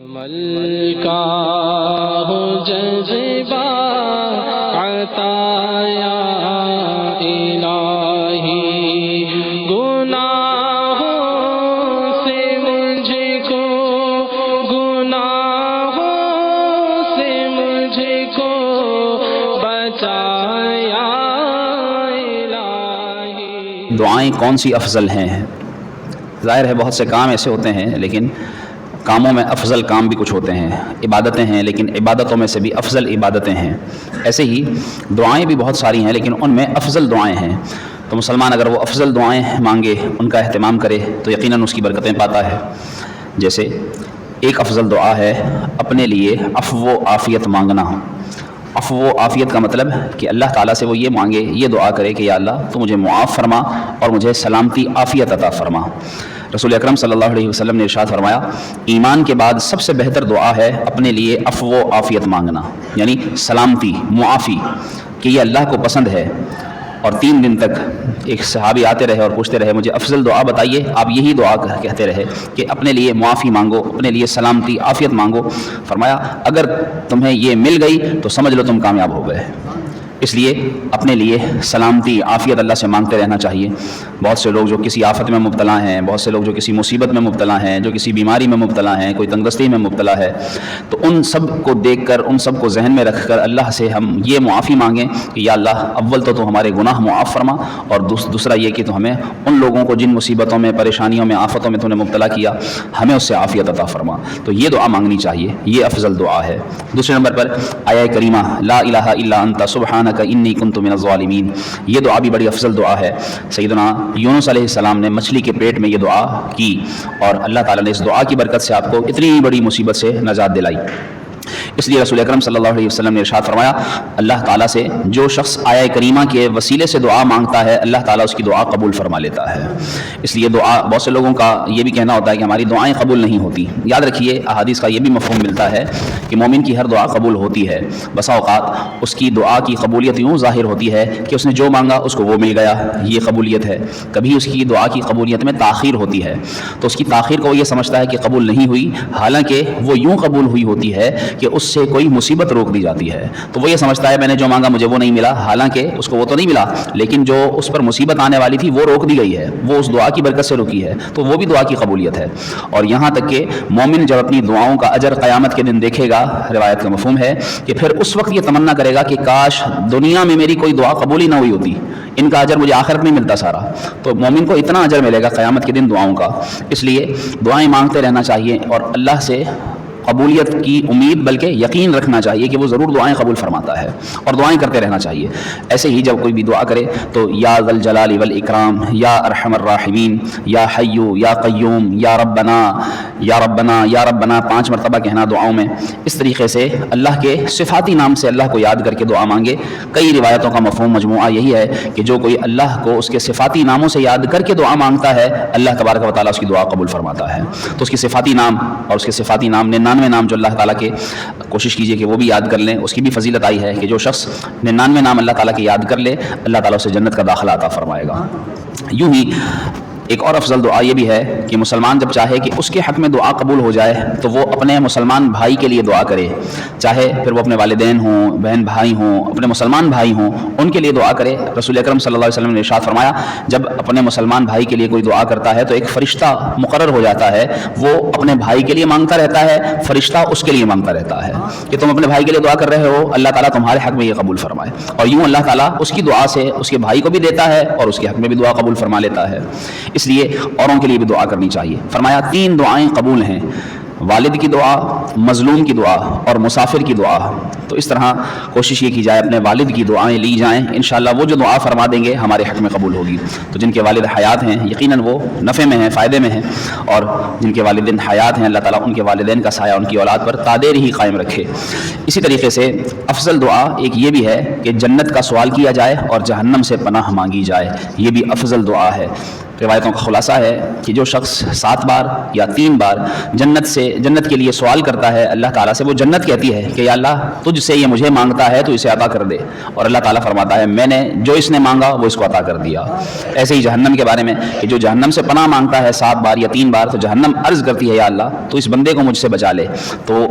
ملکا ہو جذبہ عطایا الہی، گناہوں سے مجھ کو، گناہوں سے مجھ کو بچایا الہی۔ دعائیں کون سی افضل ہیں؟ ظاہر ہے بہت سے کام ایسے ہوتے ہیں، لیکن کاموں میں افضل کام بھی کچھ ہوتے ہیں، عبادتیں ہیں لیکن عبادتوں میں سے بھی افضل عبادتیں ہیں۔ ایسے ہی دعائیں بھی بہت ساری ہیں لیکن ان میں افضل دعائیں ہیں، تو مسلمان اگر وہ افضل دعائیں مانگے، ان کا اہتمام کرے تو یقیناً اس کی برکتیں پاتا ہے۔ جیسے ایک افضل دعا ہے اپنے لیے عفو و عافیت مانگنا۔ عفو و عافیت کا مطلب کہ اللہ تعالیٰ سے وہ یہ مانگے، یہ دعا کرے کہ یا اللہ تو مجھے معاف فرما اور مجھے سلامتی عافیت عطا فرما۔ رسول اکرم صلی اللہ علیہ وسلم نے ارشاد فرمایا، ایمان کے بعد سب سے بہتر دعا ہے اپنے لیے عفو و عافیت مانگنا، یعنی سلامتی، معافی، کہ یہ اللہ کو پسند ہے۔ اور 3 دن تک ایک صحابی آتے رہے اور پوچھتے رہے مجھے افضل دعا بتائیے، آپ یہی دعا کہتے رہے کہ اپنے لیے معافی مانگو، اپنے لیے سلامتی عافیت مانگو۔ فرمایا اگر تمہیں یہ مل گئی تو سمجھ لو تم کامیاب ہو گئے۔ اس لیے اپنے لیے سلامتی عافیت اللہ سے مانگتے رہنا چاہیے۔ بہت سے لوگ جو کسی آفت میں مبتلا ہیں، بہت سے لوگ جو کسی مصیبت میں مبتلا ہیں، جو کسی بیماری میں مبتلا ہیں، کوئی تنگدستی میں مبتلا ہے، تو ان سب کو دیکھ کر، ان سب کو ذہن میں رکھ کر اللہ سے ہم یہ معافی مانگیں کہ یا اللہ اول تو ہمارے گناہ معاف فرما، اور دوسرا یہ کہ تو ہمیں ان لوگوں کو جن مصیبتوں میں، پریشانیوں میں، آفتوں میں تو نے مبتلا کیا، ہمیں اس سے عافیت عطا فرما۔ تو یہ دعا مانگنی چاہیے، یہ افضل دعا ہے۔ دوسرے نمبر پر آیہ کریمہ لا الہ الا انت سبحانک انی کنت من الظالمین، یہ دعا بھی بڑی افضل دعا ہے۔ سیدنا یونس علیہ السلام نے مچھلی کے پیٹ میں یہ دعا کی اور اللہ تعالیٰ نے اس دعا کی برکت سے آپ کو اتنی بڑی مصیبت سے نجات دلائی۔ اس لیے رسول اکرم صلی اللہ علیہ وسلم نے ارشاد فرمایا، اللہ تعالیٰ سے جو شخص آیہ کریمہ کے وسیلے سے دعا مانگتا ہے اللہ تعالیٰ اس کی دعا قبول فرما لیتا ہے۔ اس لیے دعا، بہت سے لوگوں کا یہ بھی کہنا ہوتا ہے کہ ہماری دعائیں قبول نہیں ہوتی۔ یاد رکھیے احادیث کا یہ بھی مفہوم ملتا ہے کہ مومن کی ہر دعا قبول ہوتی ہے۔ بسا اوقات اس کی دعا کی قبولیت یوں ظاہر ہوتی ہے کہ اس نے جو مانگا اس کو وہ مل گیا، یہ قبولیت ہے۔ کبھی اس کی دعا کی قبولیت میں تاخیر ہوتی ہے، تو اس کی تاخیر کو یہ سمجھتا ہے کہ قبول نہیں ہوئی، حالانکہ وہ یوں قبول ہوئی ہوتی ہے کہ اس سے کوئی مصیبت روک دی جاتی ہے۔ تو وہ یہ سمجھتا ہے میں نے جو مانگا مجھے وہ نہیں ملا، حالانکہ اس کو وہ تو نہیں ملا، لیکن جو اس پر مصیبت آنے والی تھی وہ روک دی گئی ہے، وہ اس دعا کی برکت سے رکی ہے، تو وہ بھی دعا کی قبولیت ہے۔ اور یہاں تک کہ مومن جب اپنی دعاؤں کا اجر قیامت کے دن دیکھے گا، روایت کا مفہوم ہے کہ پھر اس وقت یہ تمنا کرے گا کہ کاش دنیا میں میری کوئی دعا قبول ہی نہ ہوئی ہوتی، ان کا اجر مجھے آخرت میں ملتا سارا۔ تو مومن کو اتنا اجر ملے گا قیامت کے دن دعاؤں کا۔ اس لیے دعائیں مانگتے رہنا چاہیے اور اللہ سے قبولیت کی امید بلکہ یقین رکھنا چاہیے کہ وہ ضرور دعائیں قبول فرماتا ہے، اور دعائیں کرتے رہنا چاہیے۔ ایسے ہی جب کوئی بھی دعا کرے تو یا ذا الجلال والاکرام، یا ارحم الراحمین، یا حی یا قیوم، یا ربنا، یا ربنا، یا ربنا 5 مرتبہ کہنا دعاؤں میں۔ اس طریقے سے اللہ کے صفاتی نام سے اللہ کو یاد کر کے دعا مانگے۔ کئی روایتوں کا مفہوم مجموعہ یہی ہے کہ جو کوئی اللہ کو اس کے صفاتی ناموں سے یاد کر کے دعا مانگتا ہے اللہ تبارک و تعالیٰ اس کی دعا قبول فرماتا ہے۔ تو اس کے صفاتی نام اور اس کے صفاتی نام 99 نام جو اللہ تعالیٰ کے، کوشش کیجئے کہ وہ بھی یاد کر لیں۔ اس کی بھی فضیلت آئی ہے کہ جو شخص 99 نام اللہ تعالیٰ کے یاد کر لے اللہ تعالیٰ اسے جنت کا داخلہ عطا فرمائے گا۔ یوں ہی ایک اور افضل دعا یہ بھی ہے کہ مسلمان جب چاہے کہ اس کے حق میں دعا قبول ہو جائے تو وہ اپنے مسلمان بھائی کے لیے دعا کرے، چاہے پھر وہ اپنے والدین ہوں، بہن بھائی ہوں، اپنے مسلمان بھائی ہوں، ان کے لیے دعا کرے۔ رسول اکرم صلی اللہ علیہ وسلم نے ارشاد فرمایا، جب اپنے مسلمان بھائی کے لیے کوئی دعا کرتا ہے تو ایک فرشتہ مقرر ہو جاتا ہے، وہ اپنے بھائی کے لیے مانگتا رہتا ہے، فرشتہ اس کے لیے مانگتا رہتا ہے کہ تم اپنے بھائی کے لیے دعا کر رہے ہو، اللہ تعالیٰ تمہارے حق میں یہ قبول فرمائے۔ اور یوں اللہ تعالیٰ اس کی دعا سے اس کے بھائی کو بھی دیتا ہے اور اس کے حق میں بھی دعا قبول فرما لیتا ہے۔ اس لیے اوروں کے لیے بھی دعا کرنی چاہیے۔ فرمایا 3 دعائیں قبول ہیں، والد کی دعا، مظلوم کی دعا اور مسافر کی دعا۔ تو اس طرح کوشش یہ کی جائے اپنے والد کی دعائیں لی جائیں، انشاءاللہ وہ جو دعا فرما دیں گے ہمارے حق میں قبول ہوگی۔ تو جن کے والد حیات ہیں یقیناً وہ نفع میں ہیں، فائدے میں ہیں، اور جن کے والدین حیات ہیں اللہ تعالیٰ ان کے والدین کا سایہ ان کی اولاد پر تا دیر ہی قائم رکھے۔ اسی طریقے سے افضل دعا ایک یہ بھی ہے کہ جنت کا سوال کیا جائے اور جہنم سے پناہ مانگی جائے، یہ بھی افضل دعا ہے۔ روایتوں کا خلاصہ ہے کہ جو شخص 7 بار یا 3 بار جنت کے لیے سوال کرتا ہے اللہ تعالیٰ سے، وہ جنت کہتی ہے کہ یا اللہ تجھ سے یہ مجھے مانگتا ہے تو اسے عطا کر دے، اور اللہ تعالیٰ فرماتا ہے میں نے جو اس نے مانگا وہ اس کو عطا کر دیا۔ ایسے ہی جہنم کے بارے میں کہ جو جہنم سے پناہ مانگتا ہے 7 بار یا 3 بار، تو جہنم عرض کرتی ہے یا اللہ تو اس بندے کو مجھ سے بچا لے، تو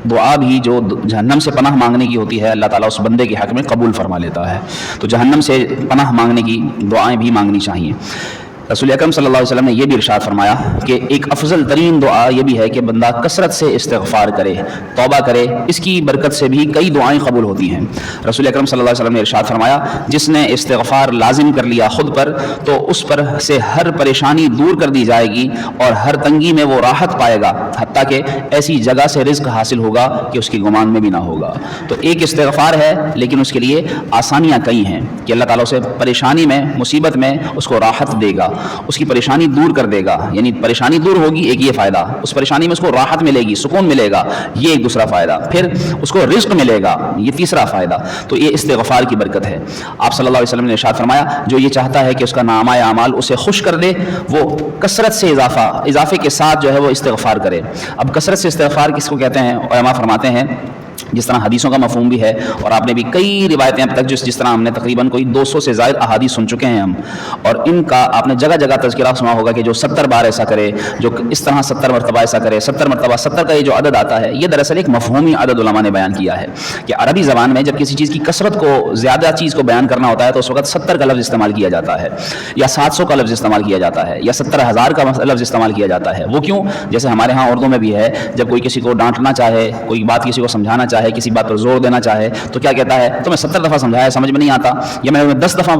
دعا بھی جو جہنم سے پناہ مانگنے کی ہوتی ہے اللہ تعالیٰ اس بندے کے حق میں قبول فرما لیتا ہے۔ تو جہنم سے پناہ مانگنے کی دعائیں بھی مانگنی چاہیے۔ رسول اکرم صلی اللہ علیہ وسلم نے یہ بھی ارشاد فرمایا کہ ایک افضل ترین دعا یہ بھی ہے کہ بندہ کثرت سے استغفار کرے، توبہ کرے، اس کی برکت سے بھی کئی دعائیں قبول ہوتی ہیں۔ رسول اکرم صلی اللہ علیہ وسلم نے ارشاد فرمایا جس نے استغفار لازم کر لیا خود پر تو اس پر سے ہر پریشانی دور کر دی جائے گی اور ہر تنگی میں وہ راحت پائے گا، حتیٰ کہ ایسی جگہ سے رزق حاصل ہوگا کہ اس کی گمان میں بھی نہ ہوگا۔ تو ایک استغفار ہے لیکن اس کے لیے آسانیاں کئی ہیں کہ اللہ تعالیٰ اسے پریشانی میں، مصیبت میں اس کو راحت دے گا، اس کی پریشانی دور کر دے گا، یعنی پریشانی دور ہوگی، ایک یہ فائدہ، اس پریشانی میں اس کو راحت ملے گی، سکون ملے گا، یہ ایک دوسرا فائدہ، پھر اس کو رزق ملے گا، یہ تیسرا فائدہ۔ تو یہ استغفار کی برکت ہے۔ آپ صلی اللہ علیہ وسلم نے ارشاد فرمایا جو یہ چاہتا ہے کہ اس کا نامہ اعمال اسے خوش کر دے، وہ کثرت سے اضافے کے ساتھ جو ہے وہ استغفار کرے۔ اب کثرت سے استغفار کس کو کہتے ہیں؟ علماء فرماتے ہیں جس طرح حدیثوں کا مفہوم بھی ہے، اور آپ نے بھی کئی روایتیں اب تک جس طرح ہم نے تقریباً کوئی 200 سے زائد احادیث سن چکے ہیں ہم، اور ان کا آپ نے جگہ جگہ تذکرہ سنا ہوگا کہ جو 70 بار ایسا کرے، جو اس طرح 70 مرتبہ ایسا کرے، 70 مرتبہ 70 کا یہ جو عدد آتا ہے یہ دراصل ایک مفہومی عدد علماء نے بیان کیا ہے کہ عربی زبان میں جب کسی چیز کی کثرت کو، زیادہ چیز کو بیان کرنا ہوتا ہے تو اس وقت 70 کا لفظ استعمال کیا جاتا ہے، یا 700 کا لفظ استعمال کیا جاتا ہے، یا 70,000 کا لفظ استعمال کیا جاتا ہے۔ وہ کیوں؟ جیسے ہمارے ہاں اردو میں بھی ہے، جب کوئی کسی کو ڈانٹنا چاہے، کوئی بات کسی کو سمجھانا چاہے، کسی بات پر زور دینا چاہے تو کیا کہتا ہے؟ تمہیں 70 دفعہ سمجھایا سمجھ میں نہیں آتا، یا میں نے 10 دفعہ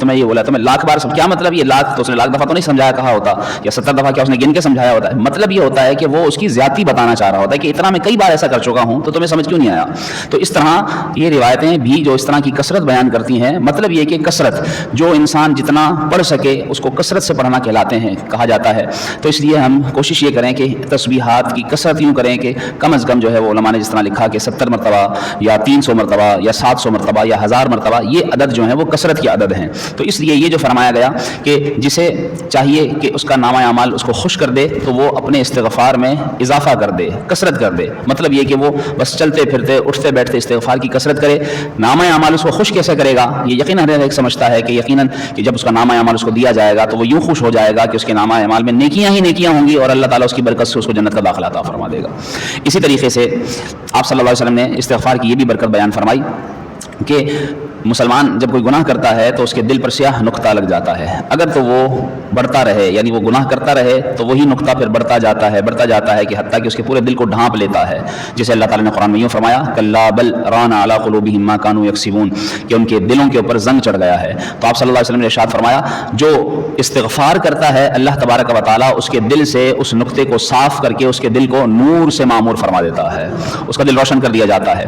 تمہیں یہ بولا، تمہیں 1,00,000 بار کیا مطلب؟ یہ لاکھ تو اس نے 1,00,000 دفعہ تو نہیں سمجھایا کہا ہوتا، یا 70 دفعہ کیا اس نے گن کے سمجھایا ہوتا ہے؟ مطلب یہ ہوتا ہے کہ وہ اس کی زیادتی بتانا چاہ رہا ہوتا ہے کہ اتنا میں کئی بار ایسا کر چکا ہوں تو تمہیں سمجھ کیوں نہیں آیا۔ تو اس طرح یہ روایتیں بھی جو اس طرح کی کثرت بیان کرتی ہیں، مطلب یہ کہ کثرت، جو انسان جتنا پڑھ سکے اس کو کثرت سے پڑھنا کہلاتے ہیں، کہا جاتا ہے۔ تو اس لیے ہم کوشش یہ کریں کہ تسبیحات کی کثرت یوں کریں کہ کم از کم جو ہے وہ علماء نے جس طرح لکھا کہ 70 مرتبہ یا 300 مرتبہ یا 700 مرتبہ یا 1000 مرتبہ، یہ عدد جو ہیں وہ کثرت کے عدد ہیں۔ تو اس لیے یہ جو فرمایا گیا کہ جسے چاہیے کہ اس کا نامہ اعمال اس کو خوش کر دے تو وہ اپنے استغفار میں اضافہ کر دے، کثرت کر دے۔ مطلب یہ کہ وہ بس چلتے پھرتے اٹھتے بیٹھتے استغفار کی کثرت کرے۔ نامہ اعمال اس کو خوش کیسے کرے گا؟ یہ یقیناً ہر ایک سمجھتا ہے کہ یقیناً کہ جب اس کا نامہ اعمال اس کو دیا جائے گا تو وہ یوں خوش ہو جائے گا کہ اس کے نامہ اعمال میں نیکیاں ہی نیکیاں ہوں گی اور اللہ تعالیٰ اس کی برکت سے اس کو جنت کا داخلہ عطا فرما دے گا۔ اسی طریقے سے آپ صلی اللہ علیہ وسلم نے استغفار کی یہ بھی برکت بیان فرمائی کہ مسلمان جب کوئی گناہ کرتا ہے تو اس کے دل پر سیاہ نقطہ لگ جاتا ہے، اگر تو وہ بڑھتا رہے، یعنی وہ گناہ کرتا رہے تو وہی نقطہ پھر بڑھتا جاتا ہے کہ حتیٰ کہ اس کے پورے دل کو ڈھانپ لیتا ہے، جسے اللہ تعالیٰ نے قرآن میں یوں فرمایا کلا بل ران علی قلوبہم ما کانوا یکسبون، کہ ان کے دلوں کے اوپر زنگ چڑھ گیا ہے۔ تو آپ صلی اللہ علیہ وسلم نے ارشاد فرمایا جو استغفار کرتا ہے اللہ تبارک و تعالیٰ اس کے دل سے اس نقطے کو صاف کر کے اس کے دل کو نور سے معمور فرما دیتا ہے، اس کا دل روشن کر دیا جاتا ہے۔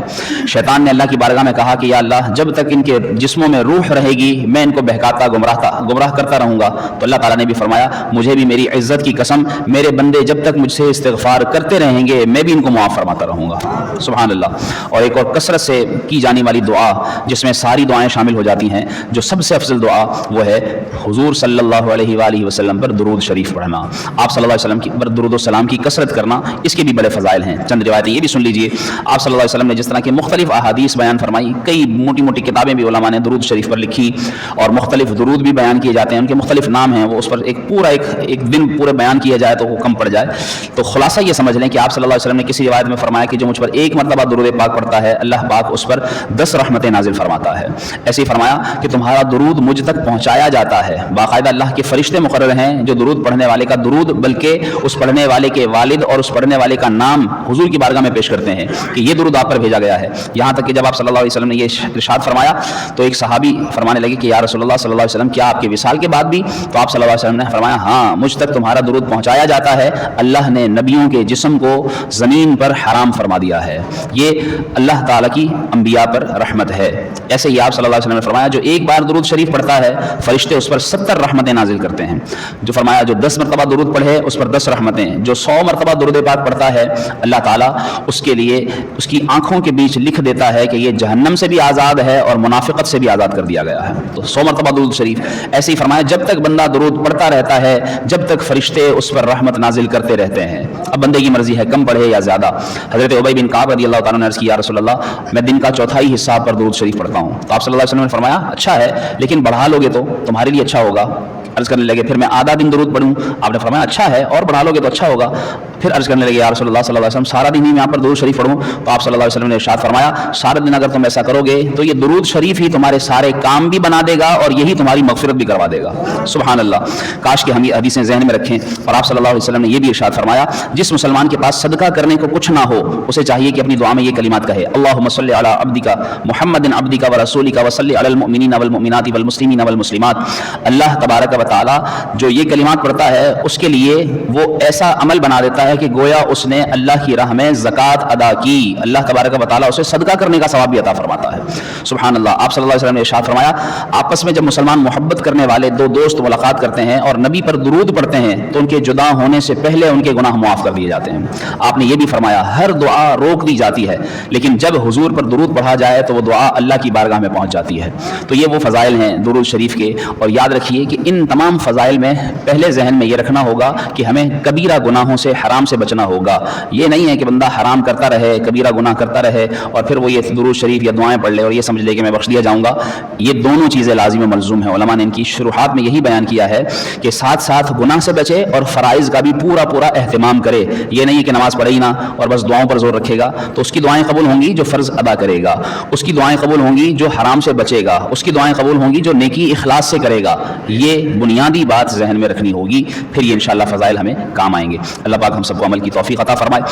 شیطان نے اللہ کی بارگاہ میں کہا کہ یا اللہ جب تک ان کے جسموں میں روح رہے گی میں ان کو بہکاتا گمراہ کرتا رہوں گا۔ تو اللہ تعالیٰ نے بھی فرمایا مجھے بھی میری عزت کی قسم میرے بندے جب تک مجھ سے استغفار کرتے رہیں گے میں بھی ان کو معاف فرماتا رہوں گا۔ سبحان اللہ۔ اور ایک اور کثرت سے کی جانے والی دعا جس میں ساری دعائیں شامل ہو جاتی ہیں، جو سب سے افضل دعا وہ ہے حضور صلی اللہ علیہ وآلہ وسلم پر درود شریف پڑھنا، آپ صلی اللہ علیہ وسلم پر درود و سلام کی کثرت کرنا، اس کے بھی بڑے فضائل ہیں۔ چند روایتیں یہ بھی سن لیجئے۔ آپ صلی اللہ علیہ وسلم نے جس طرح کی مختلف احادیث بیان فرمائی، کئی موٹی موٹی کتابیں بھی علماء نے درود شریف پر لکھی اور مختلف درود بھی بیان کیے جاتے ہیں، ان کے مختلف نام ہیں، وہ اس پر ایک دن پورے بیان کیا جائے تو وہ کم پڑ جائے۔ تو خلاصہ یہ سمجھ لیں کہ آپ صلی اللہ علیہ وسلم نے کسی روایت میں فرمایا کہ جو مجھ پر ایک مرتبہ درود پاک پڑھتا ہے اللہ پاک اس پر 10 رحمتیں نازل فرماتا ہے۔ ایسے ہی فرمایا کہ تمہارا درود مجھ تک پہنچایا جاتا ہے، باقاعدہ اللہ کے فرشتے مقرر ہیں جو درود پڑھنے والے کا درود بلکہ اس پڑھنے والے کے والد اور اس پڑھنے والے کا نام حضور کی بارگاہ میں پیش کرتے ہیں کہ یہ درود آپ پر بھیجا گیا ہے۔ یہاں تک کہ جب آپ صلی اللہ علیہ وسلم نے یہ ارشاد فرمایا تو ایک صحابی فرمانے لگے کہ یا رسول اللہ صلی اللہ علیہ وسلم کیا آپ کے وصال کے بعد بھی؟ تو آپ صلی اللہ علیہ وسلم نے فرمایا ہاں مجھ تک تمہارا درود پہنچایا جاتا ہے، اللہ نے نبیوں کے جسم کو زمین پر حرام فرما دیا ہے، یہ اللہ تعالیٰ کی انبیاء پر رحمت ہے۔ ایسے ہی آپ صلی اللہ علیہ وسلم نے فرمایا جو ایک بار درود شریف پڑھتا ہے فرشتے اس پر 70 رحمتیں نازل کرتے ہیں۔ جو فرمایا جو 10 مرتبہ درود پڑھے اس پر 10 رحمتیں، جو 100 مرتبہ درود پاک پڑھتا ہے اللہ تعالیٰ اس کے لیے اس کی آنکھوں کے بیچ لکھ دیتا ہے کہ یہ جہنم سے بھی آزاد ہے اور منافقت سے بھی آزاد کر دیا گیا ہے۔ تو 100 مرتبہ درود شریف۔ ایسے ہی فرمایا جب تک بندہ درود پڑھتا رہتا ہے جب تک فرشتے اس پر رحمت نازل کرتے رہتے ہیں۔ اب بندے کی مرضی ہے کم پڑھے یا زیادہ۔ حضرت ابی بن کعب رضی اللہ تعالیٰ نے عرض کی یا رسول اللہ میں دن کا چوتھائی حصہ پر درود شریف پڑھتا ہوں۔ تو آپ صلی اللہ علیہ وسلم نے فرمایا اچھا ہے لیکن بڑھا لوگے تو تمہارے لیے اچھا ہوگا۔ عرض کرنے لگے پھر میں آدھا دن درود پڑھوں؟ آپ نے فرمایا اچھا ہے اور بڑھا لوگے تو اچھا ہوگا۔ پھر عرض کرنے لگے یا رسول اللہ صلی اللہ علیہ وسلم سارا دن ہی میں یہاں پر درود شریف پڑھوں؟ تو آپ صلی اللہ علیہ وسلم نے ارشاد فرمایا سارا دن اگر تم ایسا کرو گے تو یہ درود شریف ہی تمہارے سارے کام بھی بنا دے گا اور یہی تمہاری مغفرت بھی کروا دے گا۔ سبحان اللہ۔ کاش کہ ہم یہ حدیثیں ذہن میں رکھیں۔ اور آپ صلی اللہ علیہ وسلم نے یہ بھی ارشاد فرمایا جس مسلمان کے پاس صدقہ کرنے کو کچھ نہ ہو اسے چاہیے کہ اپنی دعا میں یہ کلمات کہے اللہم صلی علی عبدک محمد عبدک ورسولک وصلی علی المؤمنین والمؤمنات والمسلمین والمسلمات۔ اللہ تبارک و تعالی جو یہ کلمات پڑھتا ہے اس کے لیے وہ ایسا عمل بنا دیتا ہے کہ گویا اس نے اللہ کی راہ میں زکوٰۃ ادا کی۔ اللہ تبارک و تعالی اسے صدقہ کرنے کا ثواب بھی عطا فرماتا ہے۔ سبحان اللہ۔ آپ صلی اللہ علیہ وسلم نے ارشاد فرمایا آپس میں جب مسلمان محبت کرنے والے دو دوست ملاقات کرتے ہیں اور نبی پر درود پڑھتے ہیں تو ان کے جدا ہونے سے پہلے ان کے گناہ معاف کر دیے جاتے ہیں۔ آپ نے یہ بھی فرمایا ہر دعا روک دی جاتی ہے لیکن جب حضور پر درود پڑھا جائے تو وہ دعا اللہ کی بارگاہ میں پہنچ جاتی ہے۔ تو یہ وہ فضائل ہیں درود شریف کے۔ اور یاد رکھیے کہ ان تمام فضائل میں پہلے ذہن میں یہ رکھنا ہوگا کہ ہمیں کبیرہ گناہوں سے حرام سے بچنا ہوگا۔ یہ نہیں ہے کہ بندہ حرام کرتا رہے کبیرہ گناہ کرتا رہے اور پھر وہ یہ درود شریف یا دعائیں پڑھ لے اور یہ سمجھ لے کہ میں بخش دیا جاؤں گا۔ یہ دونوں چیزیں لازم و ملزوم ہیں۔ علماء نے ان کی شروحات میں یہی بیان کیا ہے کہ ساتھ ساتھ گناہ سے بچے اور فرائض کا بھی پورا اہتمام کرے۔ یہ نہیں ہے کہ نماز پڑھے ہی نہ اور بس دعاؤں پر زور رکھے گا تو اس کی دعائیں قبول ہوں گی جو فرض ادا کرے گا، اس کی دعائیں قبول ہوں گی جو حرام سے بچے گا، اس کی دعائیں قبول ہوں گی جو نیکی اخلاص سے کرے گا۔ یہ بنیادی بات ذہن میں رکھنی ہوگی، پھر یہ انشاءاللہ فضائل ہمیں کام آئیں گے۔ اللہ پاک ہم سب کو عمل کی توفیق عطا فرمائے۔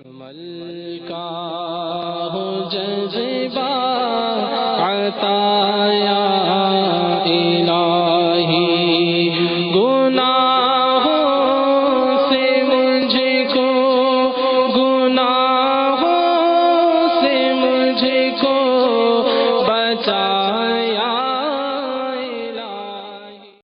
عمل کا ہو جذبہ عطا یا الہی گناہ